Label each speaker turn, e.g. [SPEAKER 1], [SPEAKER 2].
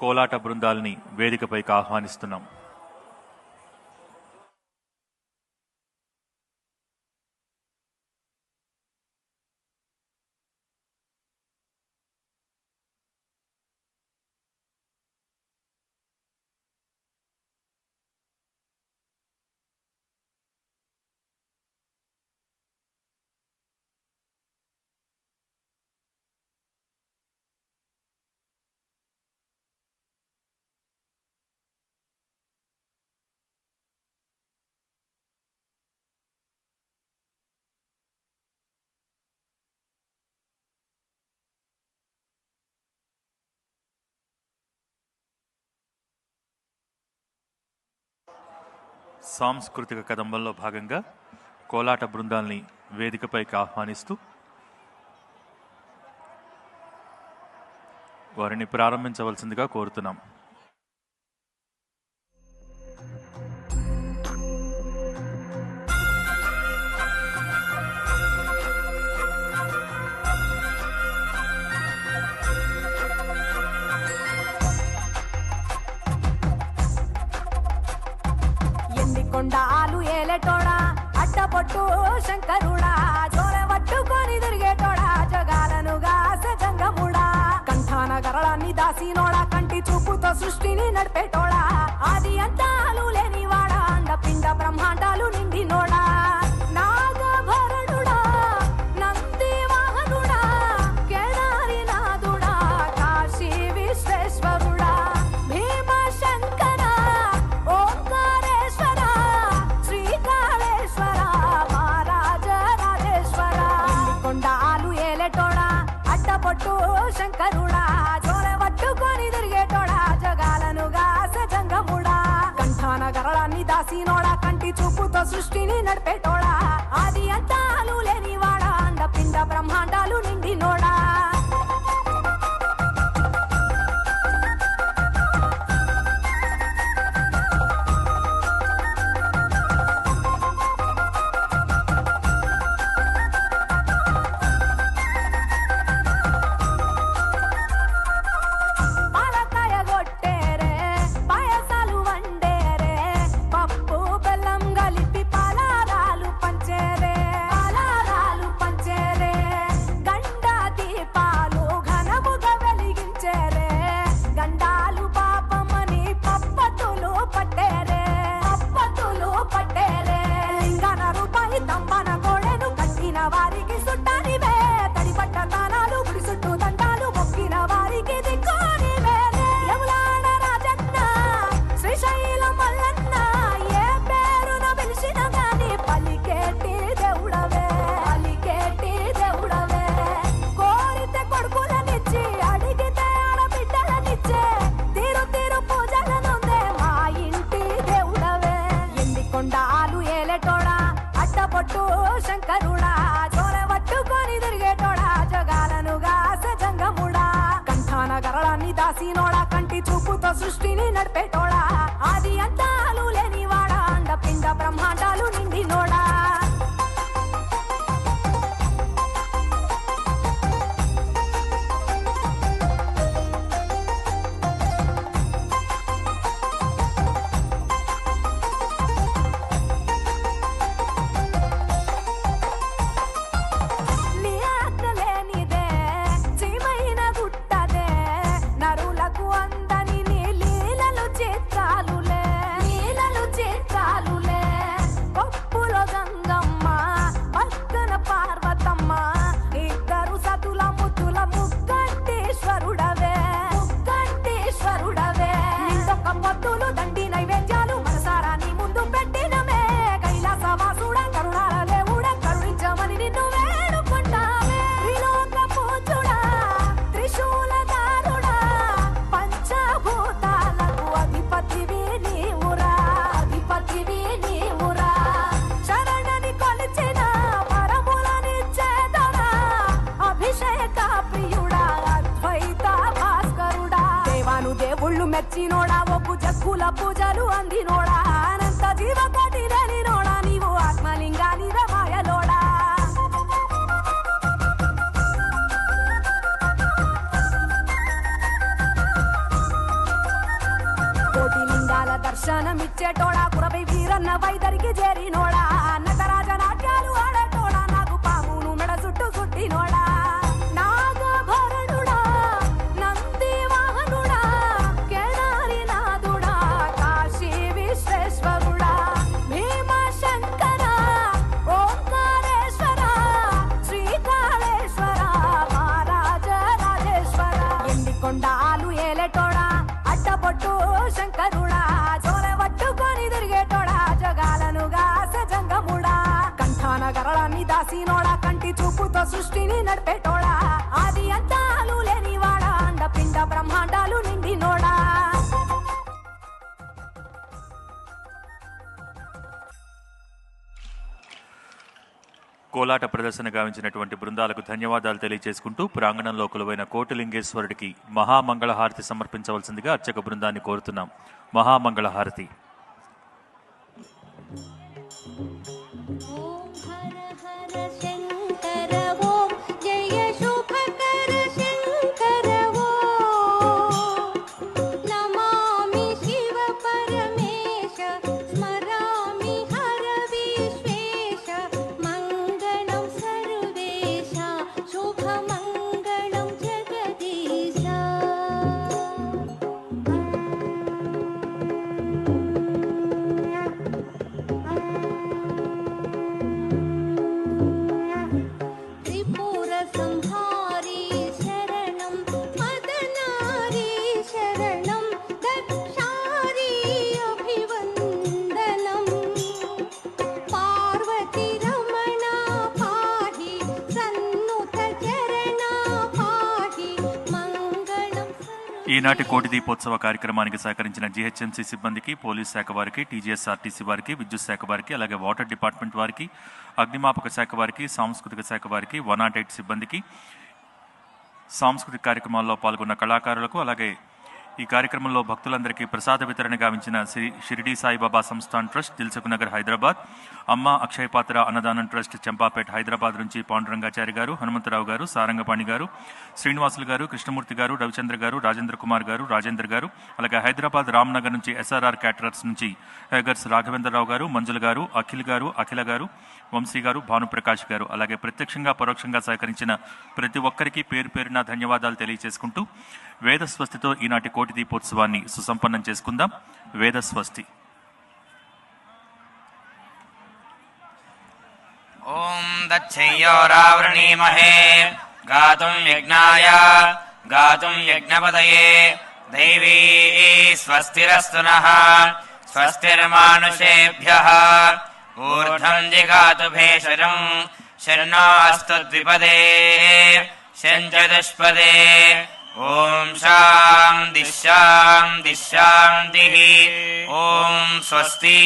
[SPEAKER 1] కోలాట బృందాలని వేదికపైకి ఆహ్వానిస్తున్నాం. సాంస్కృతిక కదంబంలో భాగంగా కోలాట బృందాల్ని వేదికపైకి ఆహ్వానిస్తూ వారిని ప్రారంభించవలసిందిగా కోరుతున్నాం.
[SPEAKER 2] కొండాలు ఏలేటోడా అట్టపొట్టు శంకరుడా జోలె పట్టుకొని తిరిగేటోడా జగాలను గాసంగముడా కంఠాన గరళాన్ని దాసినోడా కంటి చూపుతో సృష్టిని నడిపేటోడా ఆది అంతాలు లేనివాడా అండపిండ బ్రహ్మాండాలు నిండినోడా నాగభరణుడా నంది వాహనుడా కేదారి నాథుడా కాశీ విశ్వేశ్వరుడా భీమ శంకర ఓంకారేశ్వర శ్రీకాళేశ్వర మహారాజ రాజేశ్వర కొండాలు ఏలేటోడా అట్టపొట్టు శంకరుడా జోలె పట్టుకొని తిరిగేటోడా జగాలను గాసంగముడా కంఠాన గరళాన్ని దాసినోడా కంటి చూపుతో సృష్టిని నడిపేటోడా ఆది అంతాలు లేనివాడా అండపిండ బ్రహ్మాండాలు నిండినోడా శంకరుడా జోలె పట్టుకొని తిరిగేటోడా జగాలను గాసంగముడా కంఠాన గరళాన్ని దాసినోడా కంటి చూపుతో సృష్టిని నడిపేటోడా ఆది అంతాలు లేనివాడా అండపిండ బ్రహ్మాండాలు నిండినోడా మెచ్చినోడా ఒప్పు జక్కుల పూజలు అందినోడా అనంత జీవకోటి లేనినోడా నీవు ఆత్మలింగాని రమాయలోడా దర్శనమిచ్చేటోడా కురవై వీరన్న వైదరికి చేరినోడా నటరాజ నాట్యాలు ఆడేటోడా నాకు పామును మెడ చుట్టూ చుట్టినోడా నాగభరణుడా నంది వాహనుడా కేదారి నాథుడా కాశీ విశ్వేశ్వరుడా భీమశంకర ఓంకారేశ్వర శ్రీకాళేశ్వర మహారాజ రాజేశ్వర ఎండికొండాలు ఏలేటోడా అడ్డపొట్టు శంకరుడా జోలె పట్టుకొని తిరిగేటోడా జగాలను గాసె జంగముడా కంఠాన గరళాన్ని దాసినోడా కంటి చూపుతో సృష్టిని నడిపేటోడా ఆది అంతాలు లేనివాడా అండపిండ బ్రహ్మాండాలు నిండినోడా
[SPEAKER 1] కోలాట ప్రదర్శన గావించినటువంటి బృందాలకు ధన్యవాదాలు తెలియజేసుకుంటూ ప్రాంగణంలో కొలువైన కోటిలింగేశ్వరుడికి మహామంగళహారతి సమర్పించవలసిందిగా అర్చక బృందాన్ని కోరుతున్నాం. మహామంగళహారతి. ఈనాటి కోటి దీపోత్సవ కార్యక్రమానికి సహకరించిన జీహెచ్ఎంసీ సిబ్బందికి, పోలీస్ శాఖ వారికి, టీజీఎస్ఆర్టీసీ వారికి, విద్యుత్ శాఖ వారికి, అలాగే వాటర్ డిపార్ట్మెంట్ వారికి, అగ్నిమాపక శాఖ వారికి, సాంస్కృతిక శాఖ వారికి, 108 సిబ్బందికి, సాంస్కృతిక కార్యక్రమాల్లో పాల్గొన్న కళాకారులకు, అలాగే ఈ కార్యక్రమంలో భక్తులందరికీ ప్రసాద వితరణ గావించిన శ్రీ షిరిడి సాయిబాబా సంస్థాన్ ట్రస్ట్, దిల్సుఖ్నగర్ హైదరాబాద్, అమ్మ అక్షయపాత్ర అన్నదానం ట్రస్ట్ చంపాపేట్ హైదరాబాద్ నుంచి పాండురంగాచారి గారు, హనుమంతరావు గారు, సారంగపాణి గారు, శ్రీనివాసులు గారు, కృష్ణమూర్తి గారు, రవిచంద్ర గారు, రాజేంద్ర కుమార్ గారు, రాజేంద్ర గారు, అలాగే హైదరాబాద్ రామ్నగర్ నుంచి ఎస్ఆర్ఆర్ క్యాటరర్స్ నుంచి హేగర్స్ రాఘవేంద్రరావు గారు, మంజుల గారు, అఖిల గారు, వంశీ గారు, భానుప్రకాష్ గారు, అలాగే ప్రత్యక్షంగా పరోక్షంగా సహకరించిన ప్రతి ఒక్కరికి పేరు పేరున ధన్యవాదాలు తెలియజేసుకుంటూ వేదస్వస్తితో ఈనాటి కోటి దీపోత్సవాన్ని సుసంపన్నం చేసుకుందాం. వేదస్వస్తి.
[SPEAKER 3] ఓం దచ్చయ్యోరావృణీమహే గాతుం యజ్ఞాయ గాతుం యజ్ఞపదయే దైవీ స్వస్తిరస్తు నః స్వస్తిర్మానుషేభ్యః ఊర్ధ్వం జిగాతు భేషజం శర్ణో అస్తు ద్విపదే శంచదుష్పదే. ఓం శాంతి శాంతి శాంతి. ఓం స్వస్తి.